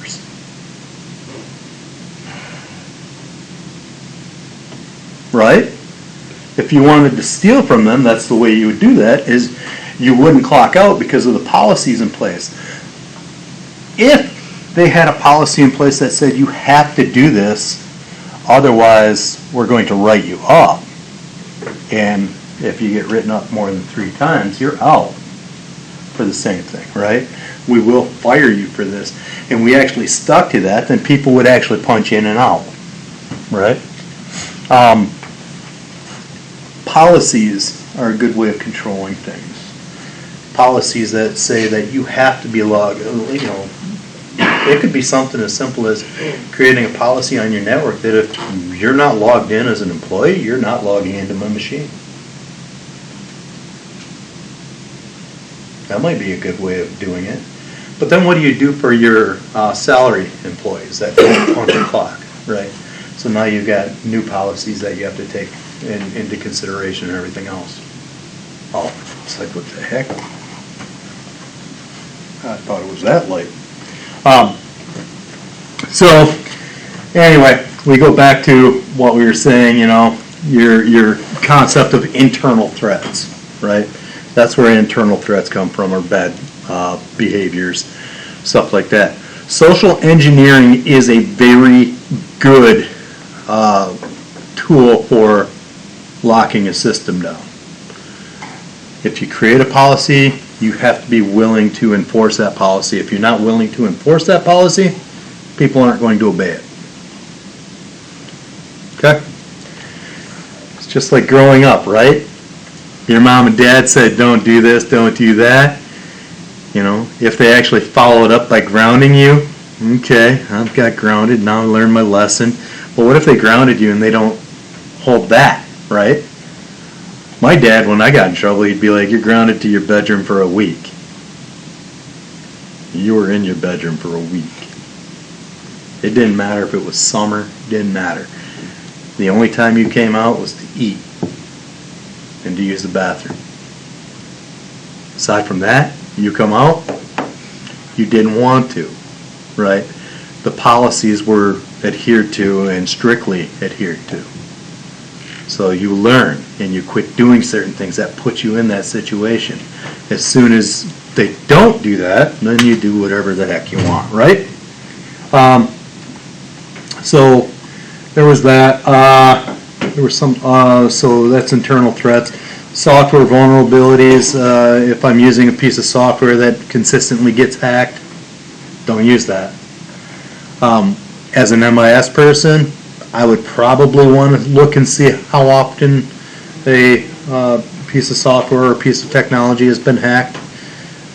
Right? If you wanted to steal from them, that's the way you would do that, is you wouldn't clock out because of the policies in place. If they had a policy in place that said you have to do this, otherwise we're going to write you up, and if you get written up more than 3 times, you're out for the same thing, right? We will fire you for this. And we actually stuck to that, then people would actually punch in and out, right? Policies are a good way of controlling things. Policies that say that you have to be logged, you know, it could be something as simple as creating a policy on your network that if you're not logged in as an employee, you're not logging into my machine. That might be a good way of doing it. But then what do you do for your salary employees that don't punch a clock, right? So now you've got new policies that you have to take into consideration and everything else. Oh, it's like, what the heck? I thought it was that late. So, anyway, we go back to what we were saying, you know, your concept of internal threats, right? That's where internal threats come from, or bad behaviors, stuff like that. Social engineering is a very good tool for locking a system down. If you create a policy, you have to be willing to enforce that policy. If you're not willing to enforce that policy, people aren't going to obey it. Okay? It's just like growing up, right? Your mom and dad said, don't do this, don't do that. You know, if they actually follow it up by grounding you, okay, I've got grounded, now I learned my lesson. But what if they grounded you and they don't hold that, right? My dad, when I got in trouble, he'd be like, you're grounded to your bedroom for a week. You were in your bedroom for a week. It didn't matter if it was summer, it didn't matter. The only time you came out was to eat and to use the bathroom. Aside from that, you come out, you didn't want to, right? The policies were adhered to and strictly adhered to. So you learn and you quit doing certain things that put you in that situation. As soon as they don't do that, then you do whatever the heck you want, right? So there was that. There was some. So that's internal threats. Software vulnerabilities. If I'm using a piece of software that consistently gets hacked, don't use that. As an MIS person, I would probably want to look and see how often a piece of software or a piece of technology has been hacked.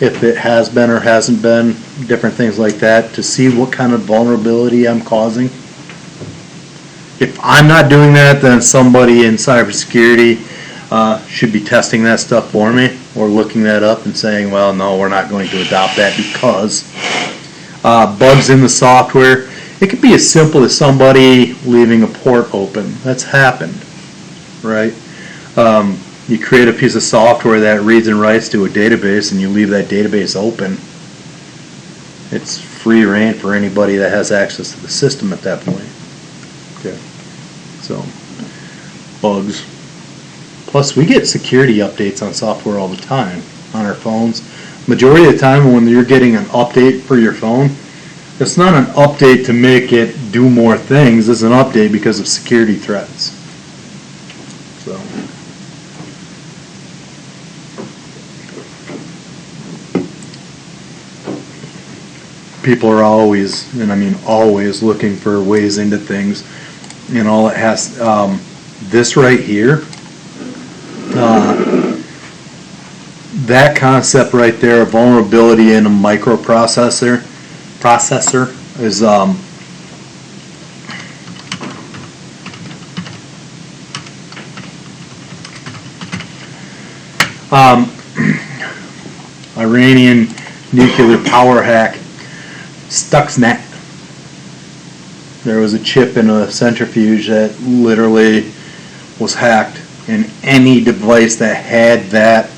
if it has been or hasn't been, different things like that, to see what kind of vulnerability I'm causing. If I'm not doing that, then somebody in cybersecurity should be testing that stuff for me, or looking that up and saying, well, no, we're not going to adopt that because bugs in the software. It could be as simple as somebody leaving a port open. That's happened, right? You create a piece of software that reads and writes to a database, and you leave that database open. It's free reign for anybody that has access to the system at that point. Okay. So, bugs. Plus, we get security updates on software all the time on our phones. Majority of the time when you're getting an update for your phone, it's not an update to make it do more things. It's an update because of security threats. So. People are always, and I mean always, looking for ways into things. And all it has, this right here, that concept right there, a vulnerability in a microprocessor, is Iranian nuclear power hack, Stuxnet. There was a chip in a centrifuge that literally was hacked, and any device that had that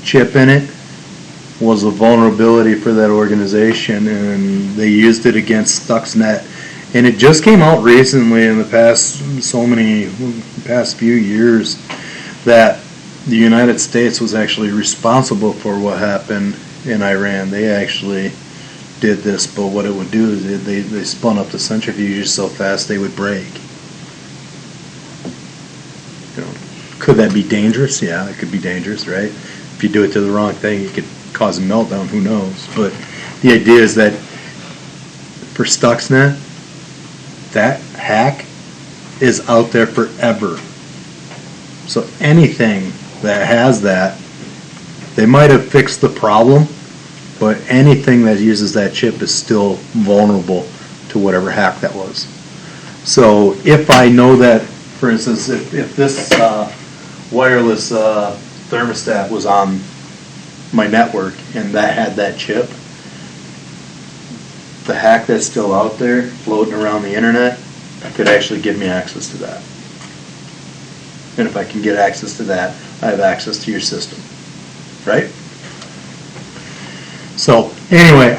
chip in it was a vulnerability for that organization, and they used it against Stuxnet. And it just came out recently in the past few years that the United States was actually responsible for what happened in Iran. They actually did this, but what it would do is they spun up the centrifuges so fast they would break. You know, could that be dangerous? Yeah, it could be dangerous, right? If you do it to the wrong thing, it could cause a meltdown, who knows? But the idea is that for Stuxnet, that hack is out there forever. So anything that has that, they might have fixed the problem, but anything that uses that chip is still vulnerable to whatever hack that was. So if I know that, for instance, if this wireless thermostat was on my network and that had that chip, the hack that's still out there floating around the internet could actually give me access to that. And if I can get access to that, I have access to your system, right? So anyway,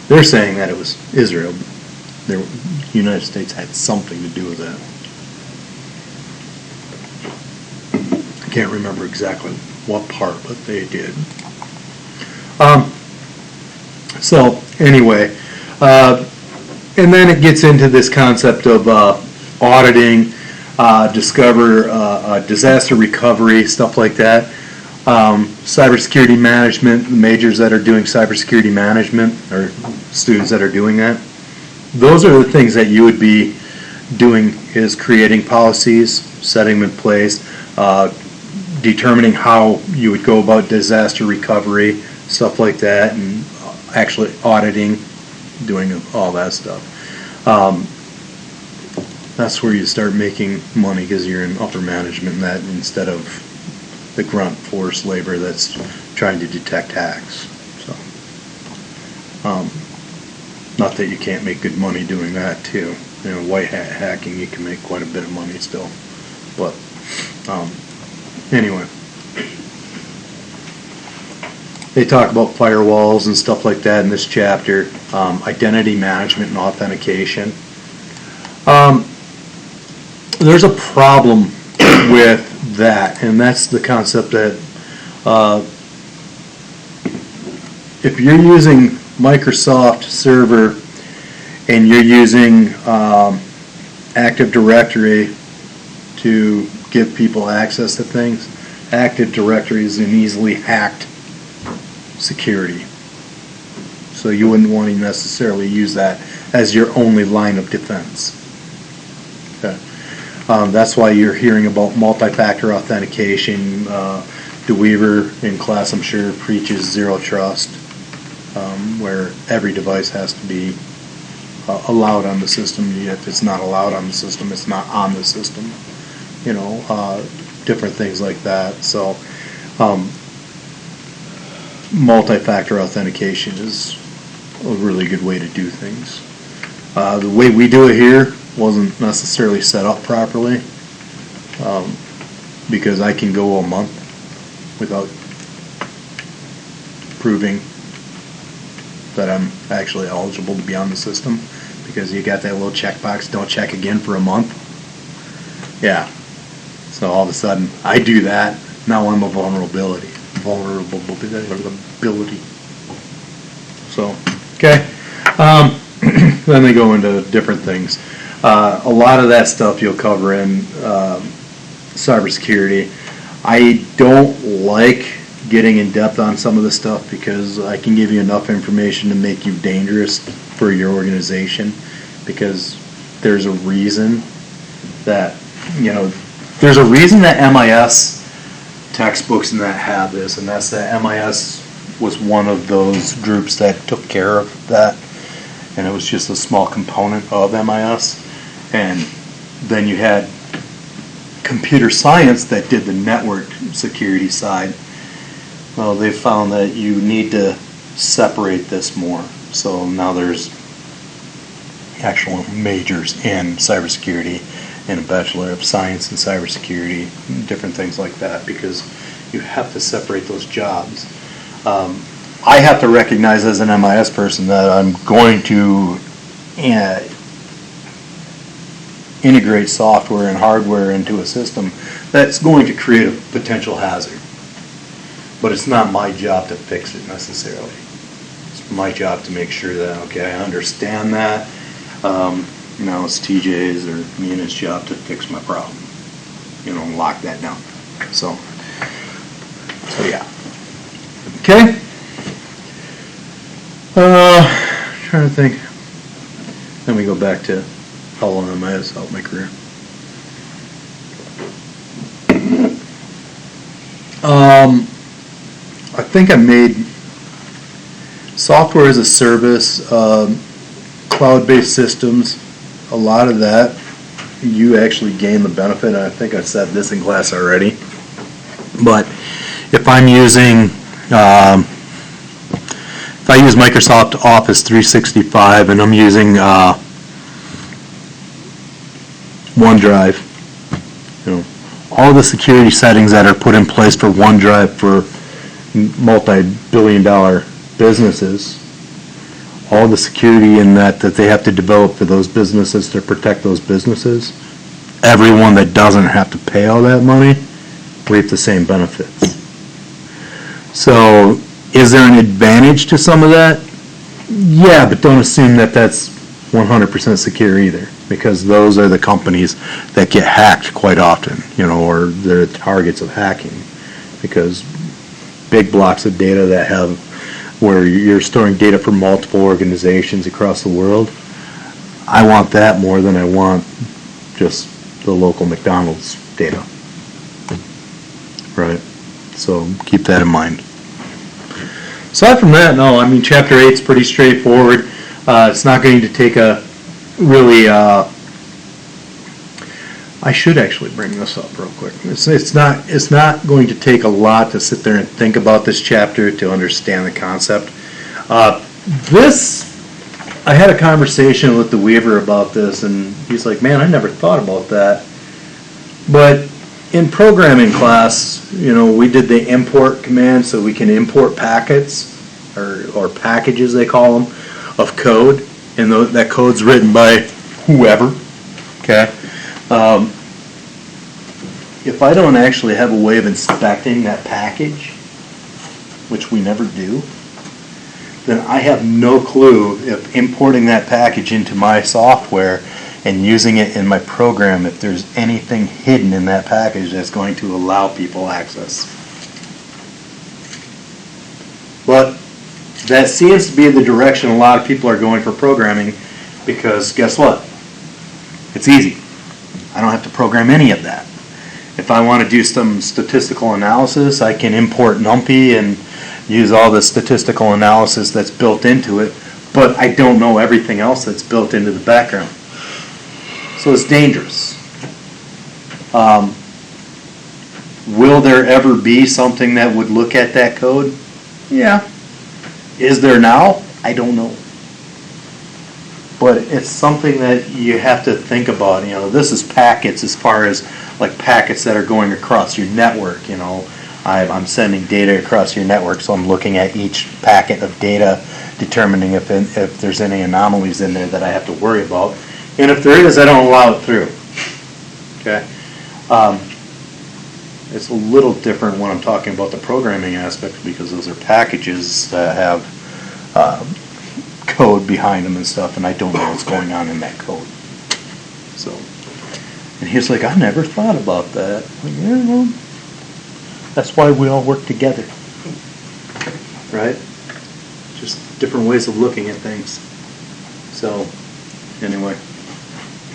they're saying that it was Israel. The United States had something to do with that. I can't remember exactly what part, but they did. So anyway, and then it gets into this concept of auditing, disaster recovery, stuff like that. Cybersecurity management, the majors that are doing cybersecurity management, or students that are doing that, those are the things that you would be doing, is creating policies, setting them in place, determining how you would go about disaster recovery, stuff like that, and actually auditing, doing all that stuff. That's where you start making money, because you're in upper management in that, instead of the grunt force labor that's trying to detect hacks. So, not that you can't make good money doing that too. You know, white hat hacking, you can make quite a bit of money still. But anyway, they talk about firewalls and stuff like that in this chapter. Identity management and authentication. There's a problem with that, and that's the concept that if you're using Microsoft Server and you're using Active Directory to give people access to things, Active Directory is an easily hacked security. So you wouldn't want to necessarily use that as your only line of defense. Okay. That's why you're hearing about multi-factor authentication, DeWeaver in class, I'm sure, preaches zero trust, where every device has to be allowed on the system. If it's not allowed on the system, it's not on the system. You know, different things like that. So, multi-factor authentication is a really good way to do things. The way we do it here wasn't necessarily set up properly, because I can go a month without proving that I'm actually eligible to be on the system, because you got that little checkbox, don't check again for a month. Yeah. So all of a sudden, I do that, now I'm a vulnerability. So, okay. Then they go into different things. A lot of that stuff you'll cover in cybersecurity. I don't like getting in depth on some of the stuff because I can give you enough information to make you dangerous for your organization, because there's a reason that, you know, there's a reason that MIS textbooks and that have this, and that's that MIS was one of those groups that took care of that, and it was just a small component of MIS. And then you had computer science that did the network security side. Well, they found that you need to separate this more. So now there's actual majors in cybersecurity and a Bachelor of Science in cybersecurity, different things like that, because you have to separate those jobs. I have to recognize as an MIS person that I'm going to integrate software and hardware into a system that's going to create a potential hazard. But it's not my job to fix it necessarily. It's my job to make sure that, okay, I understand that. Now it's TJ's or Mina's job to fix my problem. You know, lock that down. So yeah. Okay. Trying to think. Then we go back to how long MIS helped my career. I think I made software as a service, cloud-based systems. A lot of that you actually gain the benefit, and I think I said this in class already. But if I'm using, if I use Microsoft Office 365 and I'm using OneDrive, you know, all the security settings that are put in place for OneDrive for multi-billion-dollar businesses, all the security in that they have to develop for those businesses to protect those businesses, everyone that doesn't have to pay all that money reap the same benefits. So is there an advantage to some of that? Yeah, but don't assume that that's 100% secure either, because those are the companies that get hacked quite often, you know, or they're targets of hacking, because big blocks of data that have, where you're storing data for multiple organizations across the world, I want that more than I want just the local McDonald's data. Right? So keep that in mind. Aside from that, no, I mean, Chapter 8 is pretty straightforward. It's not going to take a really, I should actually bring this up real quick. It's not going to take a lot to sit there and think about this chapter to understand the concept. I had a conversation with the Weaver about this, and he's like, man, I never thought about that. But in programming class, you know, we did the import command so we can import packets, or packages they call them, of code, and that code's written by whoever, okay? If I don't actually have a way of inspecting that package, which we never do, then I have no clue if importing that package into my software and using it in my program, if there's anything hidden in that package that's going to allow people access. But that seems to be the direction a lot of people are going for programming, because guess what? It's easy. I don't have to program any of that. If if I want to do some statistical analysis, I can import NumPy and use all the statistical analysis that's built into it, but I don't know everything else that's built into the background. So it's dangerous. Will there ever be something that would look at that code? Yeah. Is there now? I don't know. But it's something that you have to think about. You know, this is packets as far as like packets that are going across your network. You know, I'm sending data across your network, so I'm looking at each packet of data, determining if there's any anomalies in there that I have to worry about. And if there is, I don't allow it through. Okay. It's a little different when I'm talking about the programming aspect because those are packages that have code behind them and stuff, and I don't know what's going on in that code. So, and he's like, I never thought about that. I'm like, yeah, well, that's why we all work together, right? Just different ways of looking at things. So, anyway,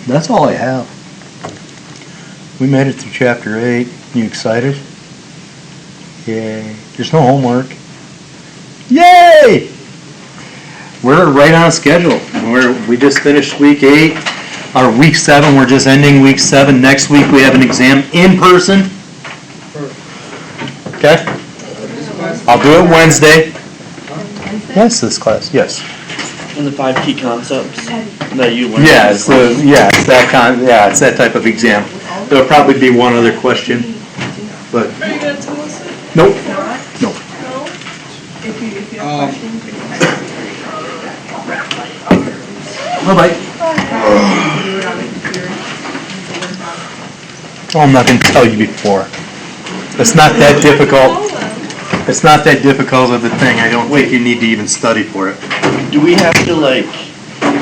that's all I have. We made it through chapter 8. You excited? Yay. There's no homework. Yay! We're right on schedule. We just finished week 8. Our week 7, we're just ending week 7. Next week we have an exam in person. Okay? I'll do it Wednesday. Yes, this class, yes. And the 5 key concepts that you learned. Yeah, it's that type of exam. There'll probably be one other question, but. Are you gonna tell us it? Nope. Nope. No? If you have questions, you can ask. Bye-bye. Oh, I'm not going to tell you before. It's not that difficult. It's not that difficult of a thing. I don't think you need to even study for it. Do we have to like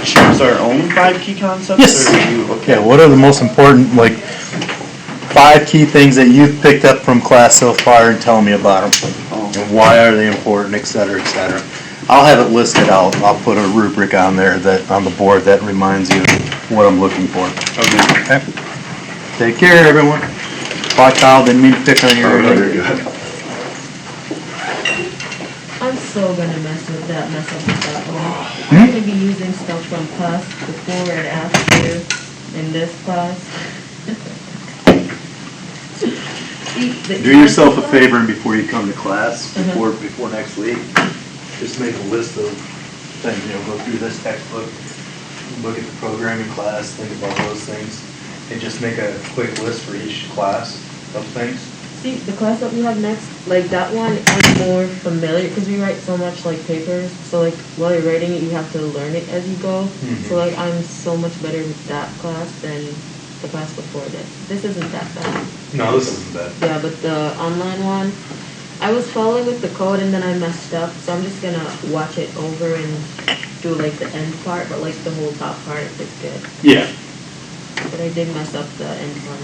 choose our own 5 key concepts? Yes. Or do you, okay. Yeah, what are the most important, like, 5 key things that you've picked up from class so far and tell me about them? Oh. And why are they important, et cetera, et cetera. I'll have it listed out. I'll put a rubric on there on the board that reminds you what I'm looking for. Okay. Take care, everyone. Bye, Kyle. Didn't mean to pick on you. I'm so gonna mess up with that one. Hmm? I'm gonna be using stuff from class before and after in this class. Do yourself a favor and before you come to class, Uh-huh. before next week, just make a list of things, go through this textbook, look at the programming class, think about those things, and just make a quick list for each class of things. See, the class that we have next, like that one, I'm more familiar because we write so much like papers. So like while you're writing it, you have to learn it as you go. Mhm. So like I'm so much better with that class than the class before this. This isn't that bad. No, this isn't bad. Yeah, but the online one, I was following with the code and then I messed up. So I'm just gonna watch it over and do like the end part, but like the whole top part is good. Yeah. But I did mess up the end part.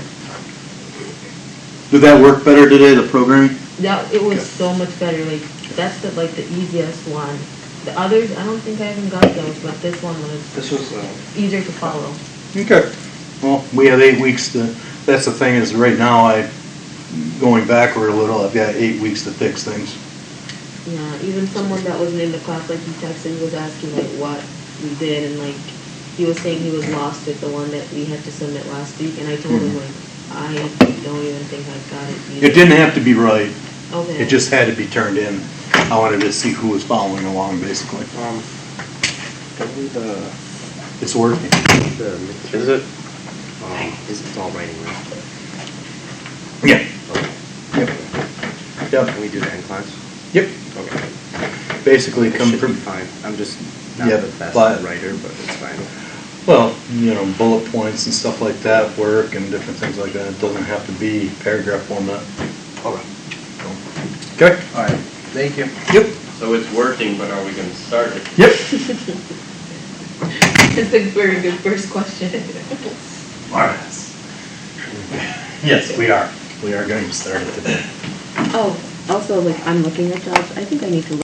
Did that work better today, the programming? Yeah, it was Okay. so much better. Like that's the easiest one. The others, I don't think I even got those, but this one was This was, easier to follow. Okay. Well, we have 8 weeks to, that's the thing is right now going backward a little, I've got 8 weeks to fix things. Yeah, even someone that wasn't in the class, like he texted, was asking like what we did, and like he was saying he was lost with the one that we had to submit last week, and I told him like I don't even think I got it either. It didn't have to be right. Okay. It just had to be turned in. I wanted to see who was following along, basically. probably It's working. is it? It's all writing, right? Yeah. Yep. Yep. Can we do the end class? Yep. Okay. Basically It come should be from, fine. I'm just not Yeah, the best but- writer, but it's fine. well, bullet points and stuff like that work and different things like that. It doesn't have to be paragraph format. Okay. Okay? All right, thank you. Yep. So it's working, but are we gonna start it? Yep. It's a very good first question. Yes, we are. We are going to start it today. Oh, also like I'm looking at jobs. I think I need to